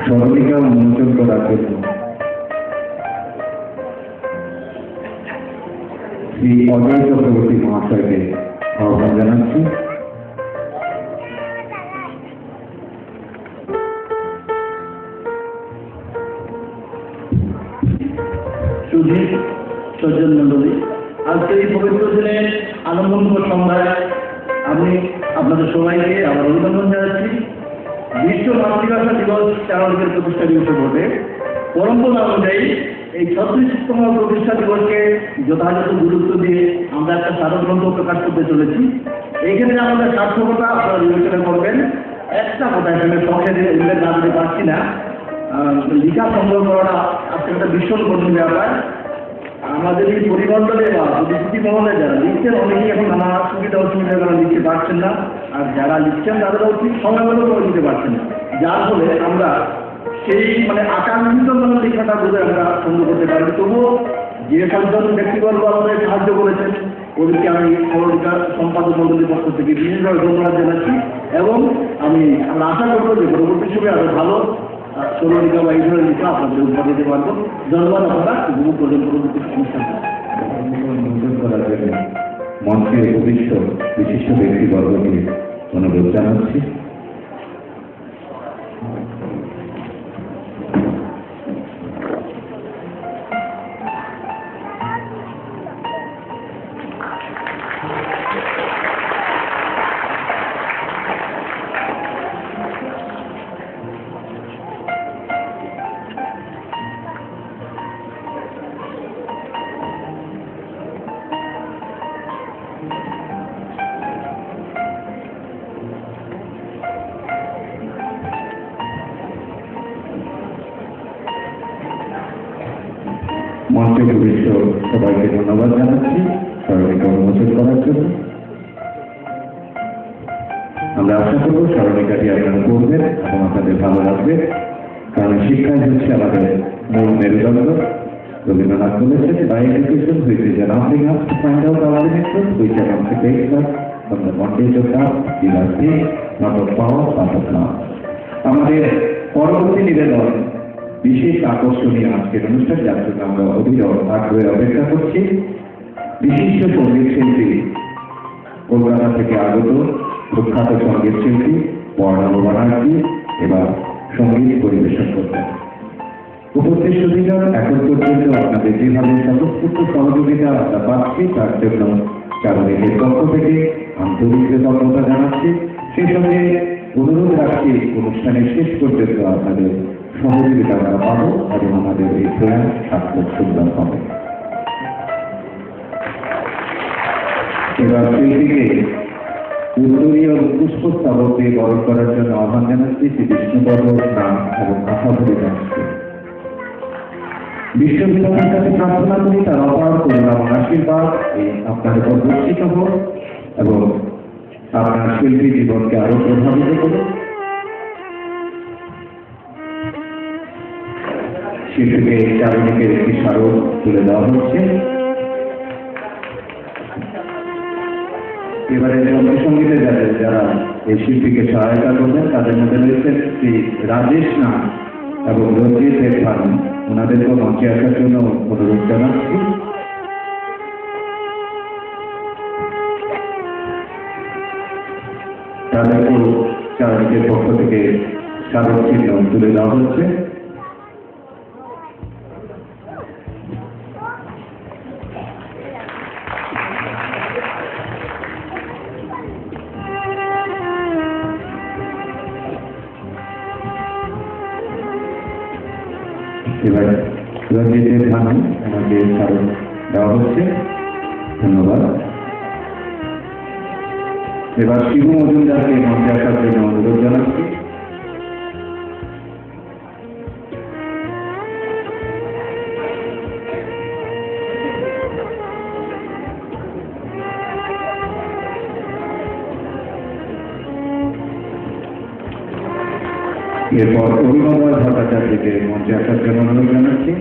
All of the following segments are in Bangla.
স্মরণিকা উন্মোচন করার জন্য শ্রী অজয় চক্রবর্তী মহাশয়কে আহ্বান জানাচ্ছি। সুধী সজ্জন মন্ডলী, আজকে এই পবিত্র দিনে আনন্দমুখর সন্ধ্যায় আমি আপনাদের সবাইকে আবার অভিনন্দন জানাচ্ছি। বিশ্ব মাতৃভাষা দিবস 4 প্রতিষ্ঠা দিবস বটে। পরম্পরা অনুযায়ী এই 36তম প্রতিষ্ঠা দিবসকে যথাযথ গুরুত্ব দিয়ে আমরা একটা স্মারকগ্রন্থ প্রকাশ করতে চলেছি। এইখানে আমাদের সার্থকতা আপনারা বিবেচনা করবেন। একটা কথা এখানে শখের উল্লেখ না করতে পারছি না, লিখা সংগ্রহ করাটা আজকে একটা ভীষণ কঠিন ব্যাপার। আমাদের এই পরিমণ্ডলে বা পরিস্থিতি মহলে যারা লিখছেন অনেকেই এখন নানা সুবিধা অসুবিধা কারণ লিখতে পারছেন না, আর যারা লিখছেন তাদেরও ঠিক সময় মতো করে দিতে পারছেন না, যার ফলে আমরা সেই আকাঙ্ক্ষিত লেখাটা বলে আমরা সংগ্রহ করতে পারি। তবুও যে সজ্জন ব্যক্তিবর্গ আমাদের সাহায্য করেছেন ওদেরকে আমি স্মরণিকা সম্পাদক মন্ডলীর পক্ষ থেকে বিশেষভাবে ধন্যবাদ জানাচ্ছি এবং আমরা আশা করবো যে পরবর্তী সময়ে আরো ভালো স্মরণিকা বা এই ধরনের লেখা আপনাদের উপহার দিতে পারবো। ধন্যবাদ। আপনারা উপভোগ করবেন পরবর্তী অনুষ্ঠান উন্মোচন করার জন্য মঞ্চের উপবিষ্ট বিশিষ্ট ব্যক্তিবর্গকে অনুরোধ জানাচ্ছি। মঞ্চে উপবিষ্ট সবাইকে ধন্যবাদ জানাচ্ছি স্মরণিকা উন্মোচন করার জন্য। আমরা আশা করব স্মরণিকাটি আপনারা পড়বেন এবং আপনাদের ভালো লাগবে, কারণ শিক্ষাই হচ্ছে আমাদের মূল মেরুদণ্ড। রবীন্দ্রনাথ বলেছেন, by education which is nothing else to find out our limits, which are not to take us from the bondage of doubt, we are free, not of power, but of love. আমাদের পরবর্তী নিবেদন বিশেষ আকর্ষণীয় আজকের অনুষ্ঠান, যার জন্য আমরা অবিরত আগ্রহে অপেক্ষা করছি। বিশিষ্ট সঙ্গীত শিল্পী কলকাতা থেকে আগত প্রখ্যাত সঙ্গীত শিল্পী বর্ণাভ ব্যানার্জি এবার সঙ্গীত পরিবেশন করবেন। উপস্থিত সুধীগণ, এখন পর্যন্ত আপনাদের যেভাবে স্বতঃস্ফূর্ত সহযোগিতা আমরা পাচ্ছি তার জন্য চারুণীদের পক্ষ থেকে আন্তরিক কৃতজ্ঞতা জানাচ্ছি। সেই সঙ্গে অনুরোধ রাখছি অনুষ্ঠানের শেষ পর্যন্ত আপনাদের সহযোগিতা আমরা পাবো এবং আমাদের এই প্রয়াস সার্থক সুন্দর হবে। এবার শিল্পীকে উত্তরীয় পুষ্পস্তবক দিয়ে বরণ করার জন্য আহ্বান জানাচ্ছি শ্রী বিষ্ণুপদ নাম এবং আশাভরি দাসকে। বিশ্ববিদ্যালয়ের কাছে প্রার্থনা করি তার অপার করুণা এবং আশীর্বাদ এই আপনার উপর বর্ষিত হোক এবং আপনার শিল্পী জীবনকে আরো প্রভাবিত করুন। শিল্পীকে চারিদিকের একটি স্মারক তুলে দেওয়া হচ্ছে। এবারে রবীন্দ্রসঙ্গীতে যারা এই শিল্পীকে সহায়তা করবেন তাদের মধ্যে রয়েছেন শ্রী রাজেশ নাথ এবং রঞ্জিত দেবভানু, ওনাদেরকে মঞ্চে আসার জন্য অনুরোধ জানাচ্ছি। তাদেরকেও চারণীদের পক্ষ থেকে স্মারক চিহ্ন তুলে দেওয়া হচ্ছে। এবার রঞ্জিত দেবভানু আমাকে স্মারক দেওয়া হচ্ছে। ধন্যবাদ। এবার শিবু মজুমদারকে মঞ্চে আসার জন্য অনুরোধ জানাচ্ছি। এরপর অভিনন্দন ভট্টাচার্যকে মঞ্চে আসার জন্য অনুরোধ জানাচ্ছি।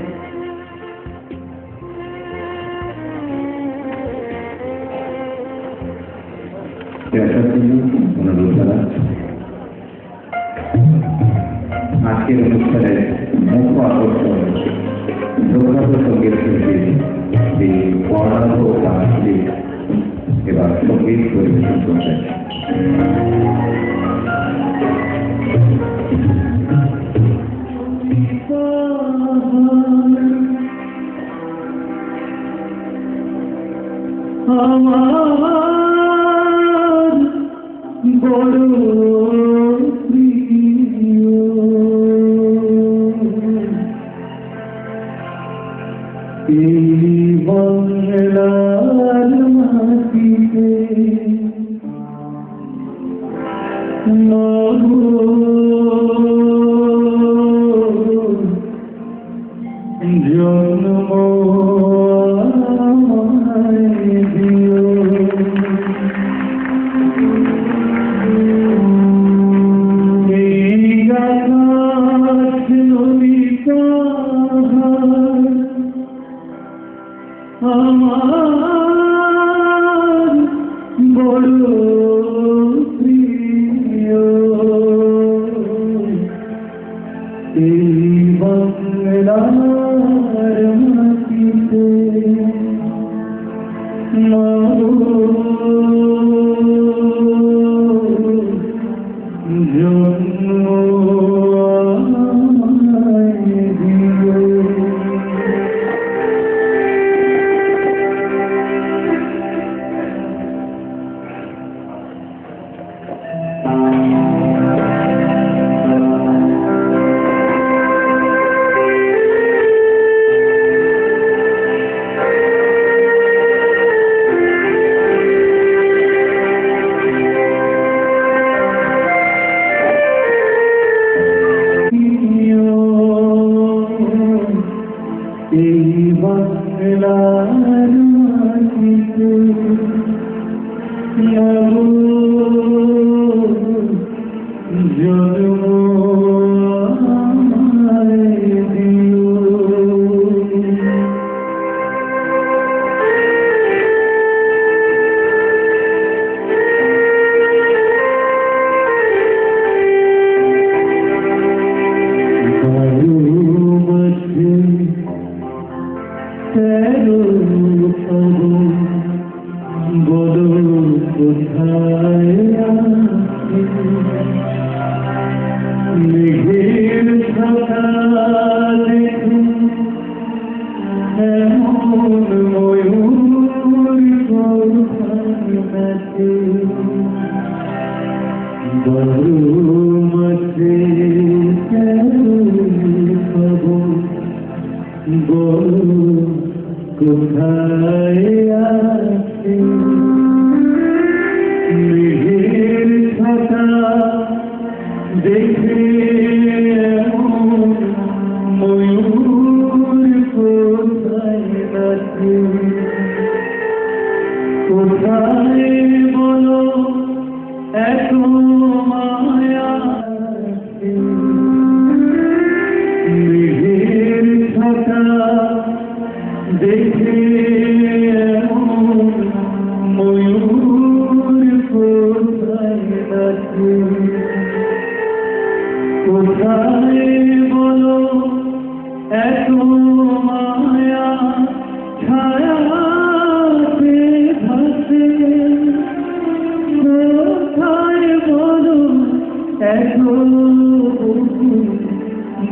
আসার জন্য অনুরোধ জানাচ্ছি। আজকে আজকের অনুষ্ঠানের মুখ্য আকর্ষণ প্রখ্যাত সঙ্গীত শিল্পী শ্রী বর্ণাঢ্য গানটি এবার সঙ্গীত পরিবেশন করছেন। আমার বড় প্রিয় এই বাংলার মাটিতে জন্ম আমার বড় প্রিয় এই বাংলার মাটিতে এই বাংলার মাটিতে জন্ম আমায় দিও। মেঘের ছাতা দেখে এমন ময়ূর নাচে বড় মাঠে কোথায় আছে মেঘের ছাতা দেখে ময়ূর কোথায় নাচে কোথায় বলো এত মায়া মেঘের ছাতা দেখে ময়ূর কোথায় নাচে কোথায় বলো এত মায়া ছায়াতে ভাসে কোথায় বলো এত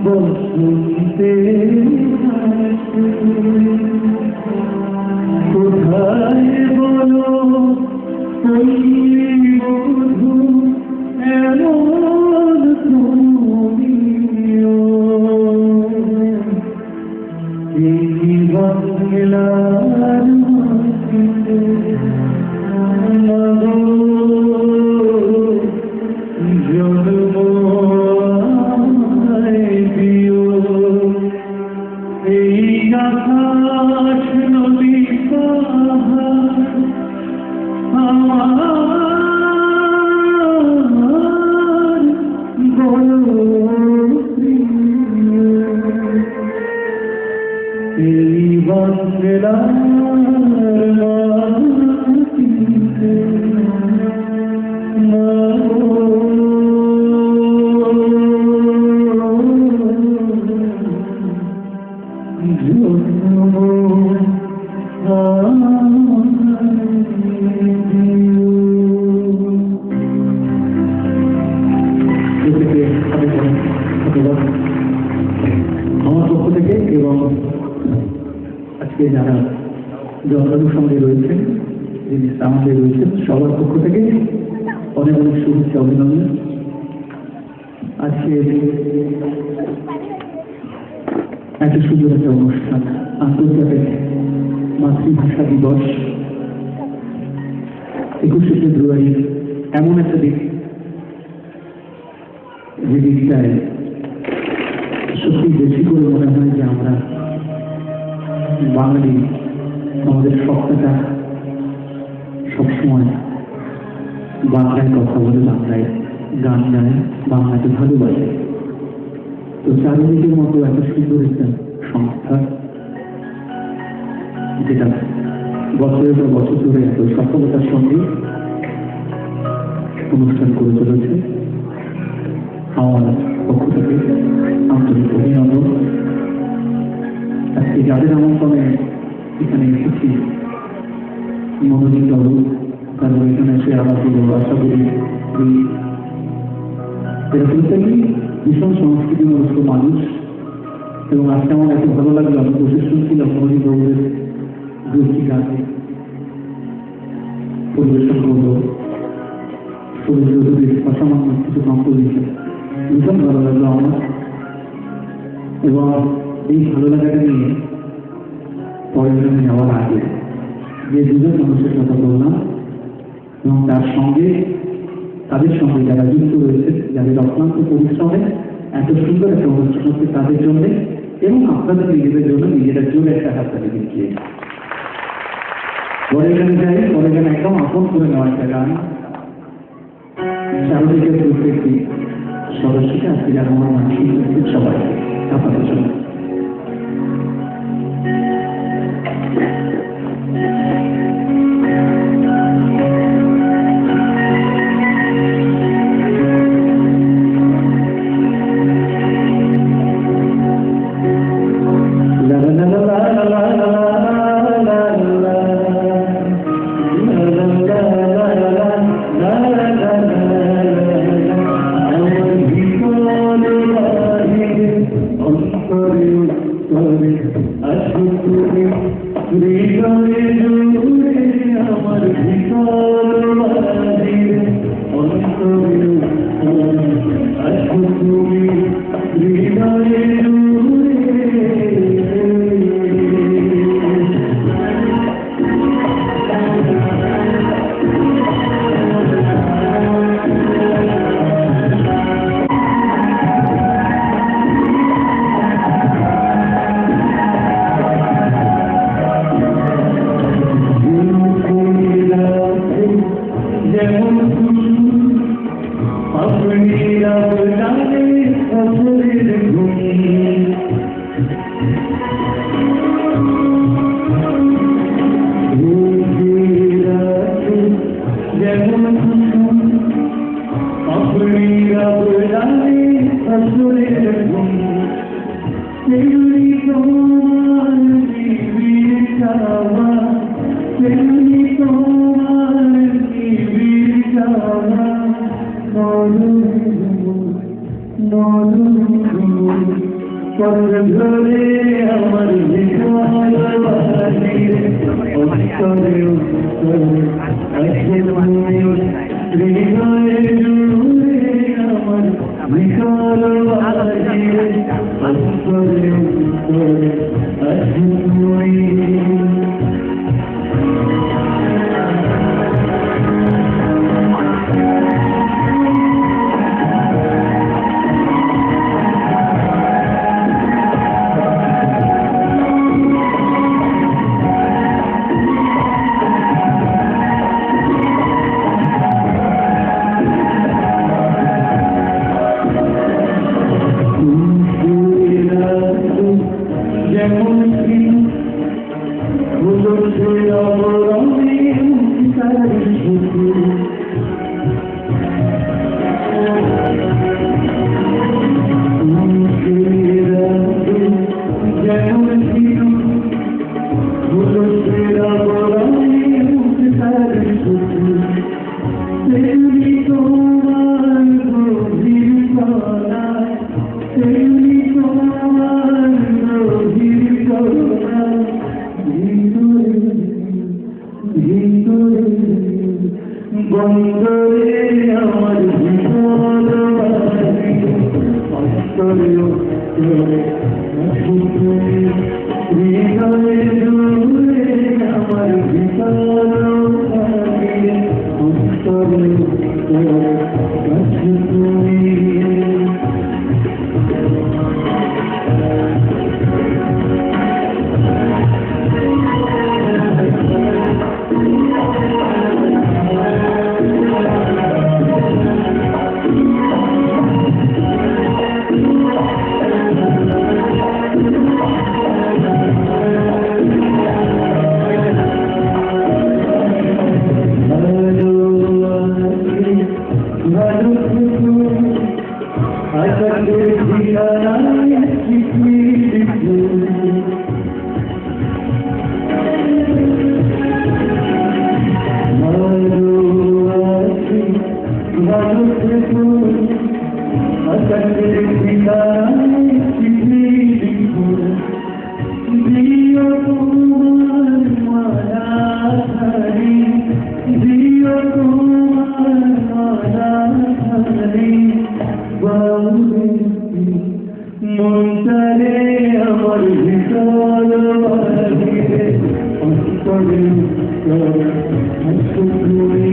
বসন্তে কোথায় বলো ওই বধূ এমন তুমিও এই বাংলার মাটিতে জন্ম আমায় দিও। এই আকাশ নদী পাহাড় আমার বড় প্রিয় এই বাংলার মাটিতে Oh থেকে তাদের ধন্যবাদ আমার পক্ষ থেকে এবং আজকে যারা জনগণের সঙ্গে রয়েছেন, যিনি আমাদের রয়েছেন সবার পক্ষ থেকে অনেক অনেক শুভেচ্ছা অভিনন্দন। আজকে এত সুন্দর একটা অনুষ্ঠান, আন্তর্জাতিক মাতৃভাষা দিবস 21শে ফেব্রুয়ারি, এমন একটা দিন যে দিনটায় সত্যি বেশি করে মনে হয় যে আমরা বাঙালি আমাদের সত্তাটা সবসময় বাংলায় কথা বলে, বাংলায় গান গায়, বাংলাকে ভালোবাসে। তো চারিদিকের মতো এত সুন্দর একটা সংস্থা যেটা বছরের পর বছর ধরে এত সফলতার সঙ্গে অনুষ্ঠান করে চলেছে, আমার পক্ষ থেকে আন্তরিক অভিনন্দন। আজকে যাদের আমন্ত্রণে এখানে এসেছি মনোনীত হল, কারণ এখানে এসে আমার বলবো আশা করি এরা প্রত্যেকেই ভীষণ সংস্কৃতিমূলক মানুষ। এবং আজকে আমার এত ভালো লাগলো, আমি বসে শুনছিলাম মনোনীত বাবুদের দুটি গানে পরিবেশন করবো, অসামান্য কিছু কম্পোজিশন, ভীষণ ভালো লাগলো আমার। এবং এই ভালো লাগাটা নিয়ে পরিবেশনে যাওয়ার আগে যে দুজন মানুষের কথা বললাম এবং তাদের সঙ্গে যারা যুক্ত রয়েছে, যাদের অক্লান্ত পরিশ্রমে এত সুন্দর একটা অনুষ্ঠান হচ্ছে, তাদের জন্য এবং আপনাদের নিজেদের জন্য নিজেরা জোরে একটা হাত তাকে দিচ্ছে। পরে গানে যাই, পরে গান একদম আপন করে নেওয়া একটা গান, চারদিকের প্রত্যেকটি সদস্যকে আজকে যারা আমার মানসিক সবাই আপনাদের জন্য অন্তরে অন্তরে আছো তুমি, হৃদয়ে জুড়ে আমার ভিতর থাকে, অন্তরে অন্তরে আছো তুমি। আকাশের ঠিকানায় চিঠি লিখো, ভালো থেকো, আকাশের ঠিকানায় চিঠি লিখো, দিও তোমার মালা ধারি, দিও তোমার মালা ধারি, মনটারে আমার ভিতর বাহিরে, অন্তরে অন্তরে আছো তুমি,